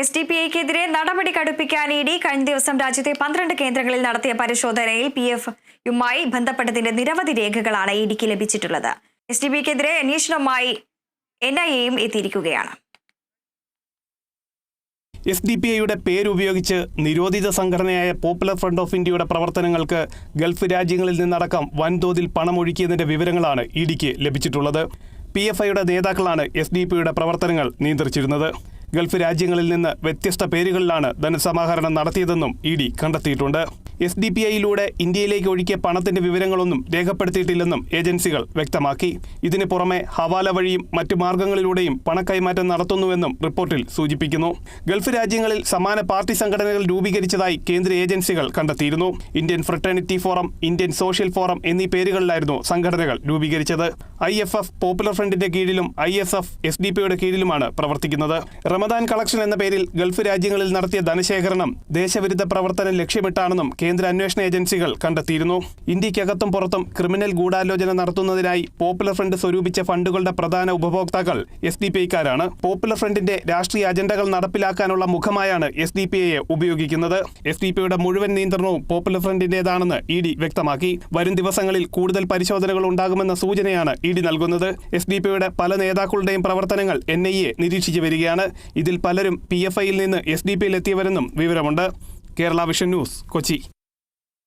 SDPIക്കെതിരെ നടപടി കടുപ്പിക്കാൻ ഇഡി കഴിഞ്ഞ ദിവസം രാജ്യത്തെ 12 കേന്ദ്രങ്ങളിൽ നടത്തിയ പരിശോധനയിൽ PF-യുമായി ബന്ധപ്പെട്ടതിന്റെ നിരവധി രേഖകളാണ് ഇഡിക്ക് ലഭിച്ചിട്ടുള്ളത്. SDPIക്കെതിരെ അന്വേഷണവുമായി NIA-യും എത്തിയിരിക്കുകയാണ്. SDPIയുടെ പേരുപയോഗിച്ച് നിരോധിത സംഘടനയായ പോപ്പുലർ ഫ്രണ്ട് ഓഫ് ഇന്ത്യയുടെ പ്രവർത്തനങ്ങൾക്ക് ഗൾഫ് രാജ്യങ്ങളിൽ നിന്നടക്കം വൻതോതിൽ പണമൊഴുക്കിയതിന്റെ വിവരങ്ങളാണ് ഇഡിക്ക് ലഭിച്ചിട്ടുള്ളത്. PFIയുടെ നേതാക്കളാണ് SDPIയുടെ പ്രവർത്തനങ്ങൾ നിയന്ത്രിച്ചിരുന്നത്. ഗൾഫ് രാജ്യങ്ങളിൽ നിന്ന് വ്യത്യസ്ത പേരുകളിലാണ് ധനസമാഹരണം നടത്തിയതെന്നും ഇഡി കണ്ടെത്തിയിട്ടുണ്ട്. SDPIയിലൂടെ ഇന്ത്യയിലേക്ക് ഒഴുക്കിയ പണത്തിന്റെ വിവരങ്ങളൊന്നും രേഖപ്പെടുത്തിയിട്ടില്ലെന്നും ഏജൻസികൾ വ്യക്തമാക്കി. ഇതിന് പുറമെ ഹവാല വഴിയും മറ്റു മാർഗങ്ങളിലൂടെയും പണക്കൈമാറ്റം നടത്തുന്നുവെന്നും റിപ്പോർട്ടിൽ സൂചിപ്പിക്കുന്നു. ഗൾഫ് രാജ്യങ്ങളിൽ സമാന പാർട്ടി സംഘടനകൾ രൂപീകരിച്ചതായി കേന്ദ്ര ഏജൻസികൾ കണ്ടെത്തിയിരുന്നു. Indian fraternity forum, Indian social forum എന്നീ പേരുകളിലായിരുന്നു സംഘടനകൾ രൂപീകരിച്ചത്. IFF പോപ്പുലർ ഫ്രണ്ടിന്റെ കീഴിലും ISF SDPIയുടെ കീഴിലുമാണ് പ്രവർത്തിക്കുന്നത്. റമദാൻ കളക്ഷൻ എന്ന പേരിൽ ഗൾഫ് രാജ്യങ്ങളിൽ നടത്തിയ ധനശേഖരണം ദേശവിരുദ്ധ പ്രവർത്തനം ലക്ഷ്യമിട്ടാണെന്നും കേന്ദ്ര അന്വേഷണ ഏജൻസികൾ കണ്ടെത്തിയിരുന്നു. ഇന്ത്യക്കകത്തും പുറത്തും ക്രിമിനൽ ഗൂഢാലോചന നടത്തുന്നതിനായി പോപ്പുലർ ഫ്രണ്ട് സ്വരൂപിച്ച ഫണ്ടുകളുടെ പ്രധാന ഉപഭോക്താക്കൾ SDPIക്കാരാണ്. പോപ്പുലർ ഫ്രണ്ടിന്റെ രാഷ്ട്രീയ അജണ്ടകൾ നടപ്പിലാക്കാനുള്ള മുഖമായാണ് SDPIയെ ഉപയോഗിക്കുന്നത്. SDPIയുടെ മുഴുവൻ നിയന്ത്രണവും പോപ്പുലർ ഫ്രണ്ടിന്റേതാണെന്ന് ഇഡി വ്യക്തമാക്കി. വരും ദിവസങ്ങളിൽ കൂടുതൽ പരിശോധനകൾ ഉണ്ടാകുമെന്ന സൂചനയാണ് ഇഡി നൽകുന്നത്. SDPIയുടെ പല നേതാക്കളുടെയും പ്രവർത്തനങ്ങൾ NIA നിരീക്ഷിച്ചു വരികയാണ്. ഇതിൽ പലരും PFIയിൽ നിന്ന് SDPIയിൽ എത്തിയവരെന്നും വിവരമുണ്ട്. Kerala Vision News, Kochi.